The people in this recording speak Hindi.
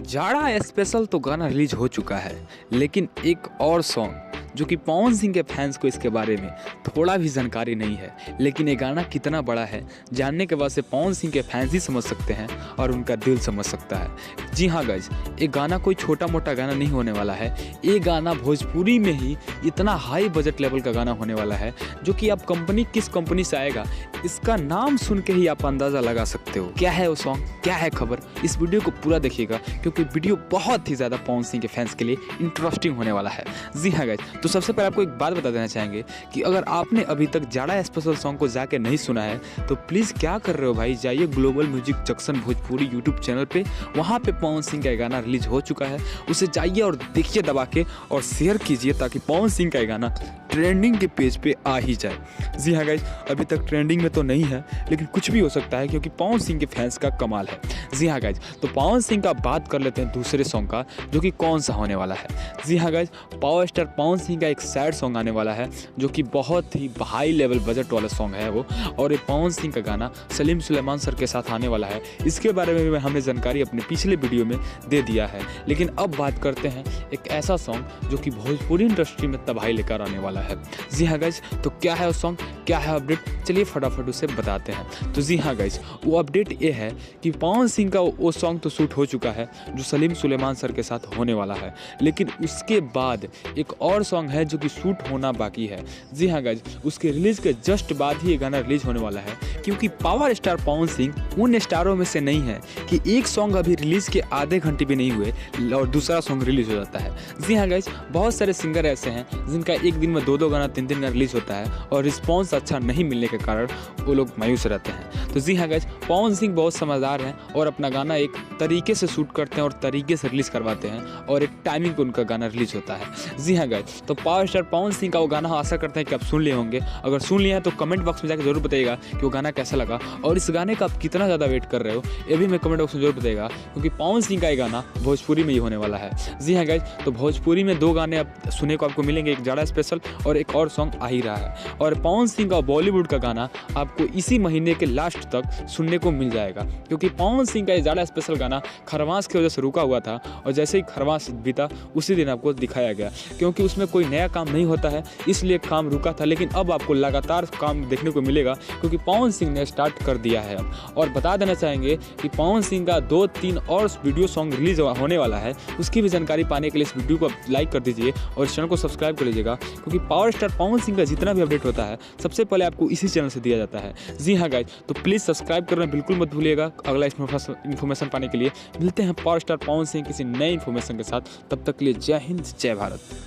जाड़ा स्पेशल तो गाना रिलीज हो चुका है, लेकिन एक और सॉन्ग जो कि पवन सिंह के फैंस को इसके बारे में थोड़ा भी जानकारी नहीं है, लेकिन ये गाना कितना बड़ा है जानने के बाद से पवन सिंह के फैंस ही समझ सकते हैं और उनका दिल समझ सकता है। जी हाँ गाइज, ये गाना कोई छोटा मोटा गाना नहीं होने वाला है। ये गाना भोजपुरी में ही इतना हाई बजट लेवल का गाना होने वाला है जो कि आप किस कंपनी से आएगा इसका नाम सुन के ही आप अंदाज़ा लगा सकते हो। क्या है वो सॉन्ग, क्या है खबर, इस वीडियो को पूरा देखिएगा क्योंकि वीडियो बहुत ही ज़्यादा पवन सिंह के फैंस के लिए इंटरेस्टिंग होने वाला है। जी हाँ गाइज, तो सबसे पहले आपको एक बात बता देना चाहेंगे कि अगर आपने अभी तक जाड़ा स्पेशल सॉन्ग को जाके नहीं सुना है तो प्लीज़ क्या कर रहे हो भाई, जाइए global music junction Bhojpuri YouTube channel पे, वहाँ पे पवन सिंह का गाना रिलीज हो चुका है, उसे जाइए और देखिए दबा के और शेयर कीजिए ताकि पवन सिंह का गाना ट्रेंडिंग के पेज पे आ ही जाए। जी हाँ गाइज, अभी तक ट्रेंडिंग में तो नहीं है लेकिन कुछ भी हो सकता है क्योंकि पवन सिंह के फैंस का कमाल है। जी हाँ गाइज, तो पवन सिंह का बात कर लेते हैं दूसरे सॉन्ग का जो कि कौन सा होने वाला है। जी हाँ guys, power star Pawan Singh का एक सैड सॉन्ग आने वाला है जो कि बहुत ही हाई लेवल बजट वाला सॉन्ग है वो, और ये पवन सिंह का गाना सलीम सुलेमान सर के साथ आने वाला है। इसके बारे में भी हमने जानकारी अपने पिछले वीडियो में दे दिया है, लेकिन अब बात करते हैं एक ऐसा सॉन्ग जो कि भोजपुरी इंडस्ट्री में तबाही लेकर आने वाला है। जी हाँ गाइज, तो क्या है वो सॉन्ग, क्या है अपडेट, चलिए फटाफट उसे बताते हैं। तो जी हाँ गाइज, वो अपडेट ये है कि पवन सिंह का वो सॉन्ग तो शूट हो चुका है जो सलीम सुलेमान सर के साथ होने वाला है, लेकिन उसके बाद एक और सॉन्ग है जो कि शूट होना बाकी है। जी हाँ गाइज, उसके रिलीज के जस्ट बाद ही ये गाना रिलीज होने वाला है क्योंकि पावर स्टार पवन सिंह उन स्टारों में से नहीं है कि एक सॉन्ग अभी रिलीज के आधे घंटे भी नहीं हुए और दूसरा सॉन्ग रिलीज हो जाता है। जी हाँ गाइज, बहुत सारे सिंगर ऐसे हैं जिनका एक दिन में दो गाना तीन गाना रिलीज होता है और रिस्पॉन्स अच्छा नहीं मिलने के कारण वो लोग मायूस रहते हैं। तो जी हाँ गाइज, पवन सिंह बहुत समझदार हैं और अपना गाना एक तरीके से शूट करते हैं और तरीके से रिलीज करवाते हैं और एक टाइमिंग पे उनका गाना रिलीज होता है। जी हाँ गाइज, तो पावर स्टार पवन सिंह का वो गाना आशा करते हैं कि आप सुन लिए होंगे। अगर सुन लिए हैं तो कमेंट बॉक्स में जाकर जरूर बताइएगा कि वो गाना कैसा लगा और इस गाने का आप कितना ज़्यादा वेट कर रहे हो, ये भी मैं कमेंट बॉक्स में जरूर बताइएगा क्योंकि पवन सिंह का ये गाना भोजपुरी में ही होने वाला है। जी हाँ गाइज, तो भोजपुरी में दो गाने आप सुनने को आपको मिलेंगे, एक जाड़ा स्पेशल और एक और सॉन्ग आ ही रहा है। और पवन सिंह का बॉलीवुड का गाना आपको इसी महीने के लास्ट तक सुनने को मिल जाएगा क्योंकि पवन सिंह का ये जाड़ा स्पेशल गाना खरवास की वजह से रुका हुआ था और जैसे ही खरवास बीता उसी दिन आपको दिखाया गया क्योंकि उसमें कोई नया काम नहीं होता है, इसलिए काम रुका था, लेकिन अब आपको लगातार काम देखने को मिलेगा क्योंकि पवन सिंह ने स्टार्ट कर दिया है। और बता देना चाहेंगे कि पवन सिंह का 2-3 और वीडियो सॉन्ग रिलीज होने वाला है, उसकी भी जानकारी पाने के लिए इस वीडियो को लाइक कर दीजिए और इस चैनल को सब्सक्राइब कर लीजिएगा क्योंकि पावर स्टार पवन सिंह का जितना भी अपडेट होता है सबसे पहले आपको इसी चैनल से दिया जाता है। जी हाँ गाइज, तो प्लीज़ सब्सक्राइब करना बिल्कुल मत भूलिएगा अगला इन्फॉर्मेशन पाने के लिए। मिलते हैं पावर स्टार पवन सिंह किसी नए इन्फॉर्मेशन के साथ, तब तक के लिए जय हिंद जय भारत।